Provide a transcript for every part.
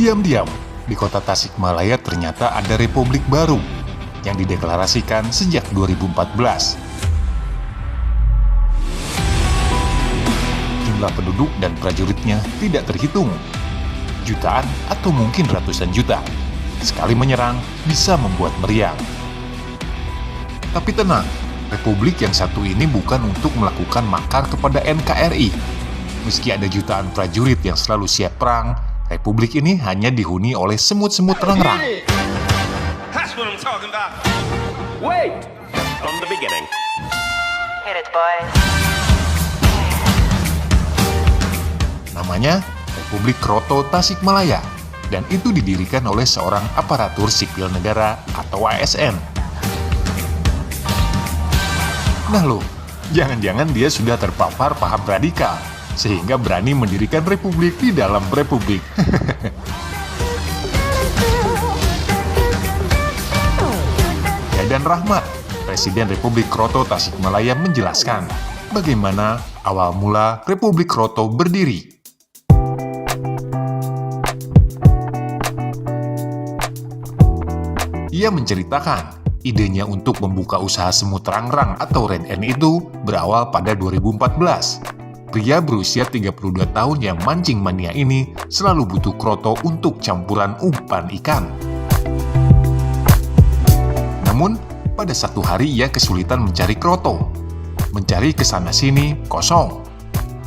Diam-diam, di kota Tasikmalaya ternyata ada republik baru yang dideklarasikan sejak 2014. Jumlah penduduk dan prajuritnya tidak terhitung. Jutaan atau mungkin ratusan juta. Sekali menyerang bisa membuat meriang. Tapi tenang, republik yang satu ini bukan untuk melakukan makar kepada NKRI. Meski ada jutaan prajurit yang selalu siap perang, republik ini hanya dihuni oleh semut-semut terang-terang. That's what I'm talking about. Wait! From the beginning. Hit it, boys. Namanya Republik Kroto Tasikmalaya, dan itu didirikan oleh seorang aparatur sipil negara atau ASN. Nah loh, jangan-jangan dia sudah terpapar paham radikal, sehingga berani mendirikan republik di dalam republik. Dadan Rahmat, Presiden Republik Kroto Tasikmalaya menjelaskan bagaimana awal mula Republik Kroto berdiri. Ia menceritakan, idenya untuk membuka usaha semut terang-terang atau Red-N itu berawal pada 2014. Pria berusia 32 tahun yang mancing mania ini selalu butuh kroto untuk campuran umpan ikan. Namun, pada satu hari ia kesulitan mencari kroto. Mencari kesana-sini, kosong.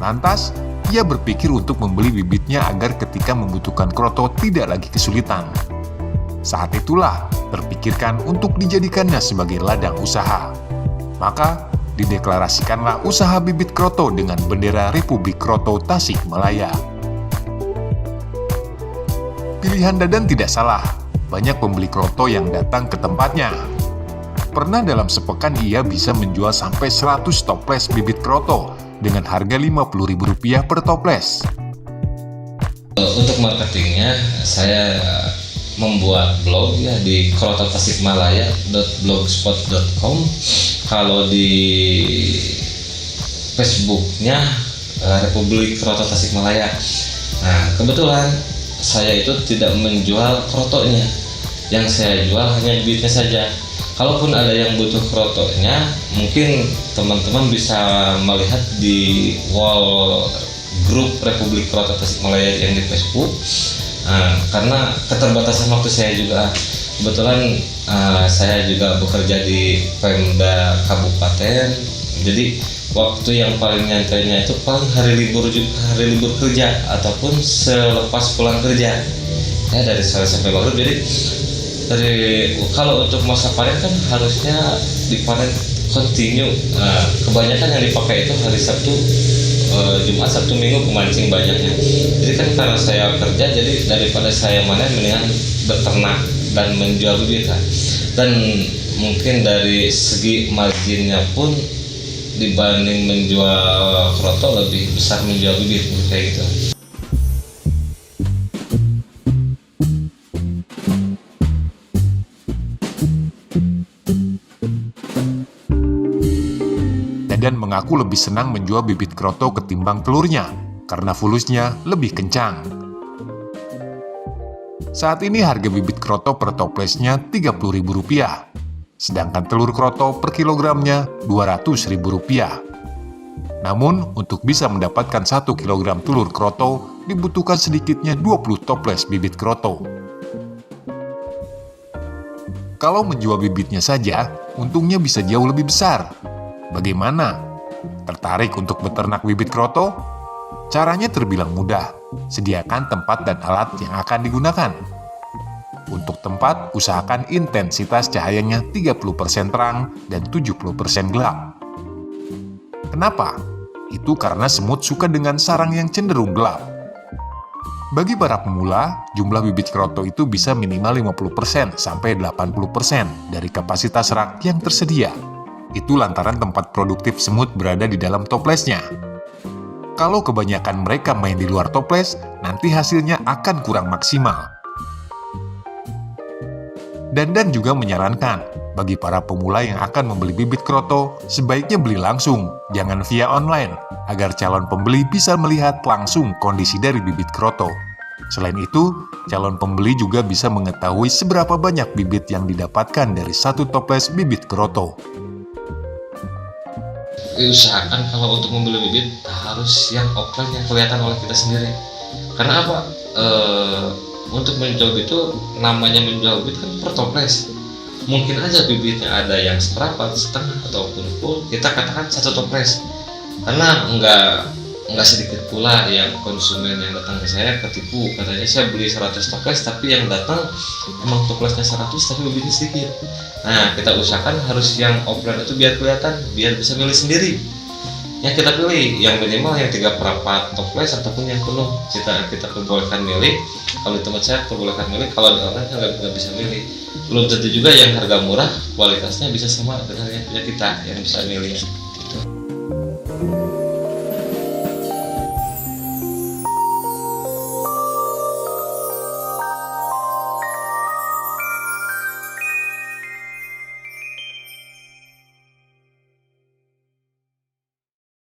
Lantas, ia berpikir untuk membeli bibitnya agar ketika membutuhkan kroto tidak lagi kesulitan. Saat itulah, terpikirkan untuk dijadikannya sebagai ladang usaha. Maka, dideklarasikanlah usaha bibit kroto dengan bendera Republik Kroto Tasikmalaya. Pilihan Dadan tidak salah, banyak pembeli kroto yang datang ke tempatnya. Pernah dalam sepekan ia bisa menjual sampai 100 toples bibit kroto dengan harga Rp50.000 per toples. Untuk marketingnya, saya membuat blog ya di krototasikmalaya.blogspot.com. Kalau di Facebooknya Republik Kroto Tasikmalaya. Nah, kebetulan saya itu tidak menjual krotonya. Yang saya jual hanya bibitnya saja. Kalaupun ada yang butuh krotonya, mungkin teman-teman bisa melihat di wall grup Republik Kroto Tasikmalaya yang di Facebook. Karena keterbatasan waktu saya juga, kebetulan saya juga bekerja di Pemda Kabupaten, jadi waktu yang paling nyantainya itu paling hari libur kerja ataupun selepas pulang kerja ya, dari sore sampai maghrib. Jadi kalau untuk masa panen kan harusnya dipanen continue. Kebanyakan yang dipakai itu hari Sabtu, Jumat, Sabtu, Minggu pemancing banyaknya. Jadi kan karena saya kerja, jadi daripada saya manen mendingan beternak dan menjual bibit kan. Dan mungkin dari segi marginnya pun dibanding menjual kroto lebih besar menjual bibit kayak gitu. Dadan mengaku lebih senang menjual bibit kroto ketimbang telurnya, karena fulusnya lebih kencang. Saat ini harga bibit kroto per toplesnya Rp30.000, sedangkan telur kroto per kilogramnya Rp200.000. Namun, untuk bisa mendapatkan 1 kilogram telur kroto, dibutuhkan sedikitnya 20 toples bibit kroto. Kalau menjual bibitnya saja, untungnya bisa jauh lebih besar. Bagaimana? Tertarik untuk beternak bibit kroto? Caranya terbilang mudah. Sediakan tempat dan alat yang akan digunakan. Untuk tempat, usahakan intensitas cahayanya 30% terang dan 70% gelap. Kenapa? Itu karena semut suka dengan sarang yang cenderung gelap. Bagi para pemula, jumlah bibit kroto itu bisa minimal 50% sampai 80% dari kapasitas rak yang tersedia. Itu lantaran tempat produktif semut berada di dalam toplesnya. Kalau kebanyakan mereka main di luar toples, nanti hasilnya akan kurang maksimal. Dadan juga menyarankan, bagi para pemula yang akan membeli bibit kroto, sebaiknya beli langsung, jangan via online, agar calon pembeli bisa melihat langsung kondisi dari bibit kroto. Selain itu, calon pembeli juga bisa mengetahui seberapa banyak bibit yang didapatkan dari satu toples bibit kroto. Usahakan kalau untuk membeli bibit harus yang offline yang kelihatan oleh kita sendiri. Karena apa? Untuk menjual itu namanya menjual bibit kan per toples. Mungkin aja bibitnya ada yang seperempat, setengah ataupun full. Kita katakan satu toples. Karena nggak sedikit pula yang konsumen yang datang ke saya ketipu, katanya saya beli 100 toples tapi yang datang emang toplesnya 100 tapi bibitnya sedikit. Nah, kita usahakan harus yang offline itu biar kelihatan, biar bisa milih sendiri. Yang kita pilih yang minimal yang 3/4 toples ataupun yang penuh kita perbolehkan milih. Kalau di tempat saya perbolehkan milih, kalau di online nggak bisa milih. Belum tentu juga yang harga murah kualitasnya bisa sama dengan yang punya kita yang bisa milih.